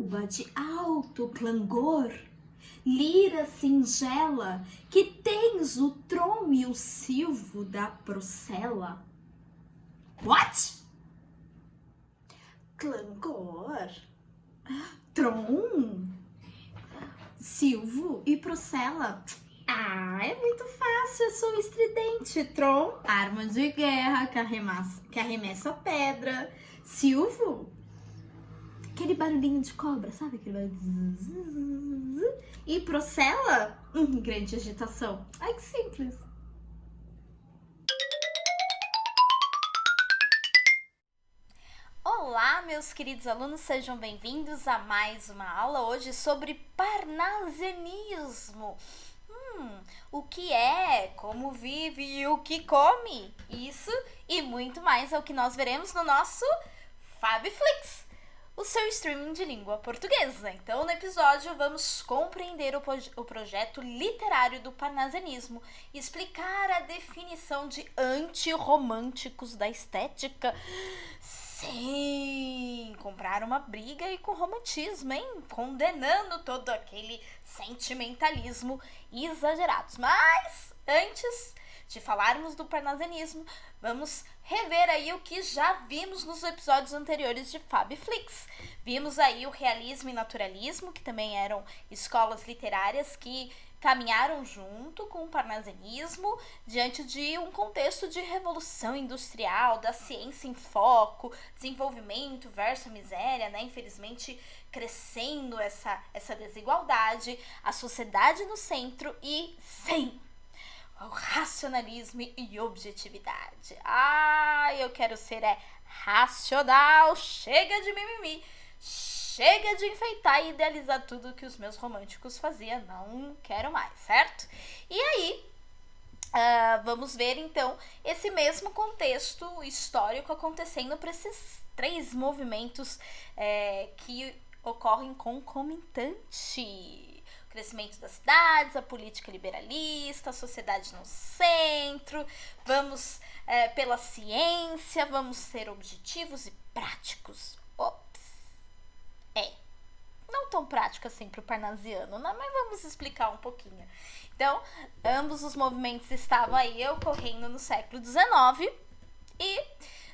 alba de alto clangor, lira singela, que tens o trom e o silvo da procela. What? Clangor? Trom? Silvo e procela? Ah, é muito fácil, eu sou estridente. Trom, arma de guerra que arremessa pedra. Silvo, aquele barulhinho de cobra, sabe? Aquele barulho. E procela, grande agitação. Ai, que simples. Olá, meus queridos alunos, sejam bem-vindos a mais uma aula hoje sobre parnasianismo. O que é, como vive e o que come. Isso e muito mais é o que nós veremos no nosso FabFlix, o seu streaming de língua portuguesa. Então, no episódio, vamos compreender o projeto literário do parnasianismo e explicar a definição de antirromânticos da estética. Sim, comprar uma briga aí com romantismo, hein? Condenando todo aquele sentimentalismo exagerado. Mas, antes de falarmos do parnasianismo, vamos rever aí o que já vimos nos episódios anteriores de FabFlix. Vimos aí o realismo e naturalismo, que também eram escolas literárias que caminharam junto com o parnasianismo diante de um contexto de revolução industrial, da ciência em foco, desenvolvimento versus a miséria, né? Infelizmente crescendo essa desigualdade, a sociedade no centro e sim, o racionalismo e objetividade. Eu quero ser racional, chega de mimimi, chega de enfeitar e idealizar tudo que os meus românticos faziam, não quero mais, certo? E aí, vamos ver então esse mesmo contexto histórico acontecendo para esses três movimentos que ocorrem concomitante. O crescimento das cidades, a política liberalista, a sociedade no centro, vamos pela ciência, vamos ser objetivos e práticos. Não tão prático assim para o parnasiano, né? Mas vamos explicar um pouquinho. Então, ambos os movimentos estavam aí ocorrendo no século XIX e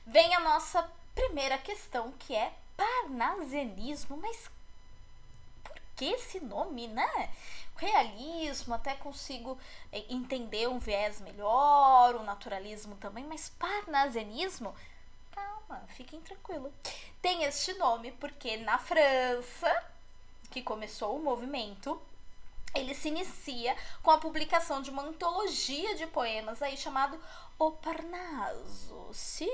vem a nossa primeira questão, que é parnasianismo. Mas por que esse nome, né? Realismo, até consigo entender um viés melhor, o naturalismo também, mas parnasianismo, calma, fiquem tranquilos. Tem este nome porque na França, que começou o movimento, ele se inicia com a publicação de uma antologia de poemas aí chamado O Parnaso. Si,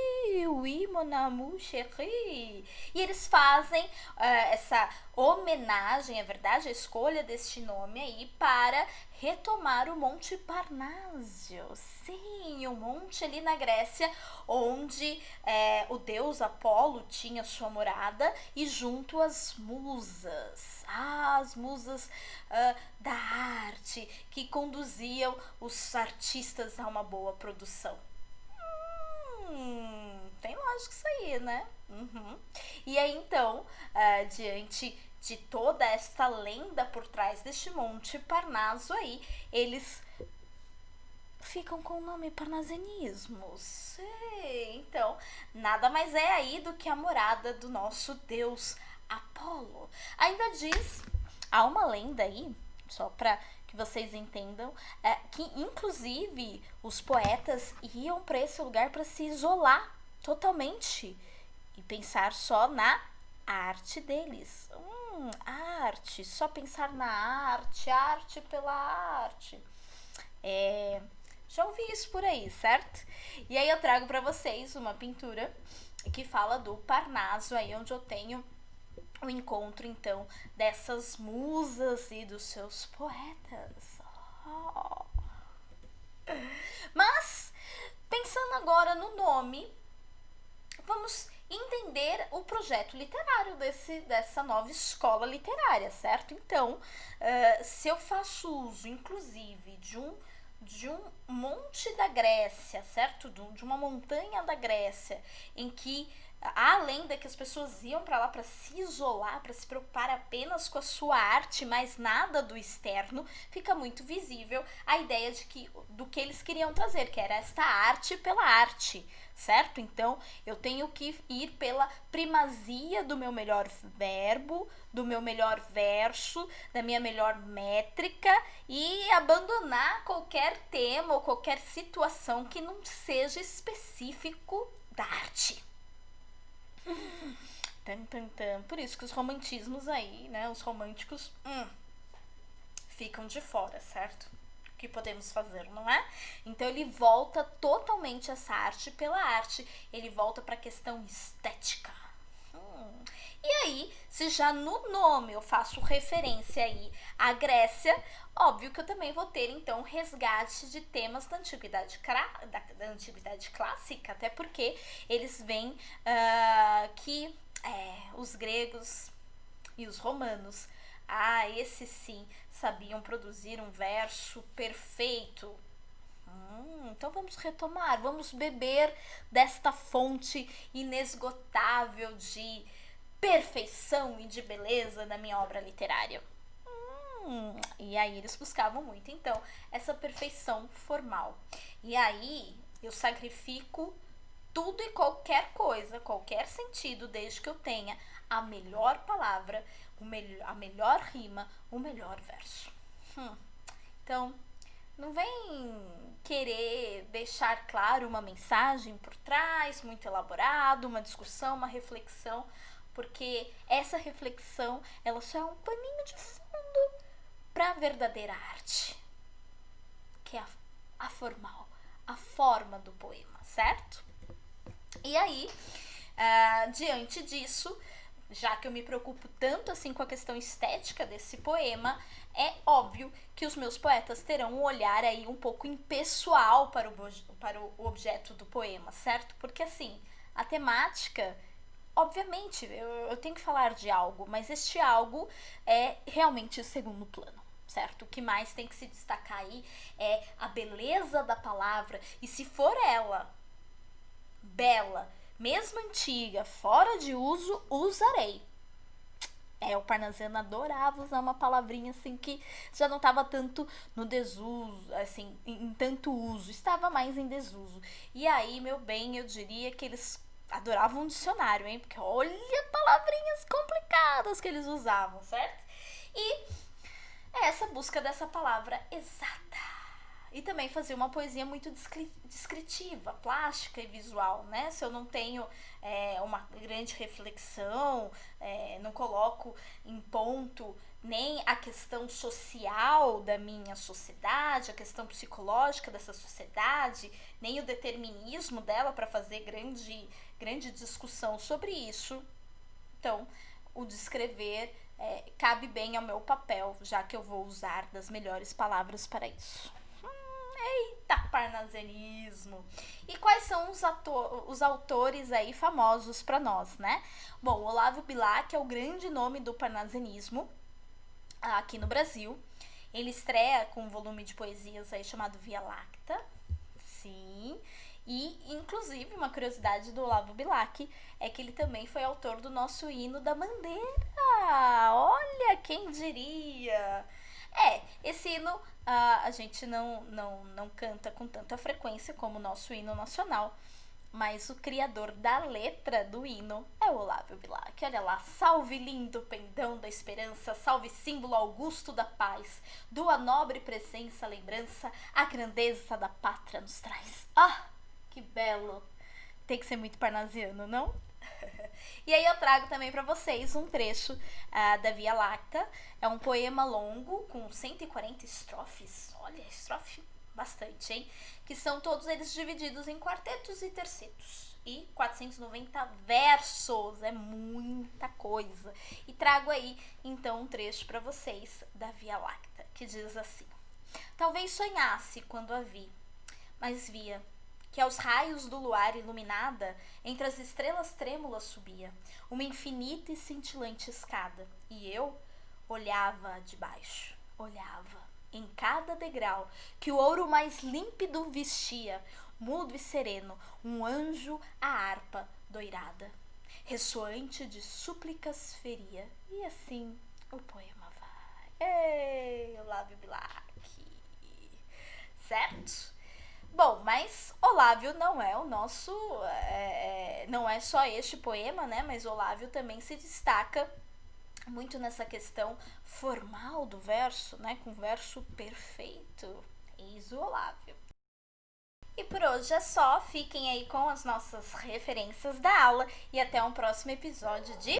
oui, mon amour chéri. E eles fazem essa homenagem, é verdade, a escolha deste nome aí para retomar o Monte Parnaso. Sim, o monte ali na Grécia, onde o deus Apolo tinha sua morada e junto as musas. As musas da arte que conduziam os artistas a uma boa produção. Tem lógica isso aí, né? E aí então, diante de toda esta lenda por trás deste Monte Parnaso aí, eles ficam com o nome parnasianismo. Então, nada mais é aí do que a morada do nosso deus Apolo. Ainda diz, há uma lenda aí, só para que vocês entendam, que inclusive os poetas iam para esse lugar para se isolar totalmente e pensar só na arte deles. Arte, só pensar na arte pela arte. Já ouvi isso por aí, certo? E aí eu trago para vocês uma pintura que fala do Parnaso, aí onde eu tenho o encontro, então, dessas musas e dos seus poetas. Mas, pensando agora no nome, vamos entender o projeto literário dessa nova escola literária, certo? Então, se eu faço uso, inclusive, de um monte da Grécia, certo? De uma montanha da Grécia, em que a lenda que as pessoas iam para lá para se isolar, para se preocupar apenas com a sua arte, mas nada do externo, fica muito visível a ideia do que eles queriam trazer, que era esta arte pela arte, certo? Então, eu tenho que ir pela primazia do meu melhor verbo, do meu melhor verso, da minha melhor métrica e abandonar qualquer tema ou qualquer situação que não seja específico da arte. Por isso que os romantismos aí, né, os românticos ficam de fora, certo? O que podemos fazer, não é? Então ele volta totalmente essa arte pela arte, ele volta para a questão estética. E aí, se já no nome eu faço referência aí à Grécia, óbvio que eu também vou ter então resgate de temas da antiguidade clássica, até porque eles veem que os gregos e os romanos, esses sim, sabiam produzir um verso perfeito. Então vamos retomar, vamos beber desta fonte inesgotável de perfeição e de beleza da minha obra literária. E aí eles buscavam muito, então, essa perfeição formal. E aí eu sacrifico tudo e qualquer coisa, qualquer sentido, desde que eu tenha a melhor palavra, a melhor rima, o melhor verso. Então, não vem querer deixar claro uma mensagem por trás, muito elaborado, uma discussão, uma reflexão, porque essa reflexão, ela só é um paninho de fundo para a verdadeira arte, que é a formal, a forma do poema, certo? E aí, diante disso, já que eu me preocupo tanto assim com a questão estética desse poema, é óbvio que os meus poetas terão um olhar aí um pouco impessoal para o objeto do poema, certo? Porque assim, a temática, obviamente, eu tenho que falar de algo, mas este algo é realmente segundo plano, certo? O que mais tem que se destacar aí é a beleza da palavra, e se for ela bela, mesmo antiga, fora de uso, usarei. O Parnasiano adorava usar uma palavrinha assim que já não estava tanto no desuso, assim, em tanto uso, estava mais em desuso. E aí, meu bem, eu diria que eles adoravam um dicionário, hein? Porque olha palavrinhas complicadas que eles usavam, certo? E é essa busca dessa palavra exata. E também fazer uma poesia muito descritiva, plástica e visual, né? Se eu não tenho uma grande reflexão, não coloco em ponto nem a questão social da minha sociedade, a questão psicológica dessa sociedade, nem o determinismo dela para fazer grande discussão sobre isso. Então, o descrever cabe bem ao meu papel, já que eu vou usar das melhores palavras para isso. Eita, parnasianismo! E quais são os autores aí famosos para nós, né? Bom, Olavo Bilac é o grande nome do parnasianismo aqui no Brasil. Ele estreia com um volume de poesias aí chamado Via Lacta. Sim. E, inclusive, uma curiosidade do Olavo Bilac é que ele também foi autor do nosso hino da bandeira. Olha, quem diria! Esse hino a gente não canta com tanta frequência como o nosso hino nacional, mas o criador da letra do hino é o Olavo Bilac. Olha lá, salve lindo pendão da esperança, salve símbolo augusto da paz, doa nobre presença, lembrança, a grandeza da pátria nos traz. Que belo! Tem que ser muito parnasiano, não? E aí eu trago também para vocês um trecho da Via Lacta. É um poema longo com 140 estrofes. Olha, estrofe bastante, hein? Que são todos eles divididos em quartetos e tercetos. E 490 versos. É muita coisa. E trago aí, então, um trecho para vocês da Via Lacta, que diz assim: talvez sonhasse quando a vi, mas via que aos raios do luar iluminada, entre as estrelas trêmulas subia, uma infinita e cintilante escada, e eu olhava de baixo, olhava em cada degrau, que o ouro mais límpido vestia, mudo e sereno, um anjo à harpa doirada. ressoante de súplicas feria. E assim o poema vai. Ei, Olávio Bilac. Certo? Bom, mas Olávio não é o nosso... não é só este poema, né? Mas Olávio também se destaca muito nessa questão formal do verso, né? Com verso perfeito. Eis o Olávio. E por hoje é só. Fiquem aí com as nossas referências da aula e até um próximo episódio de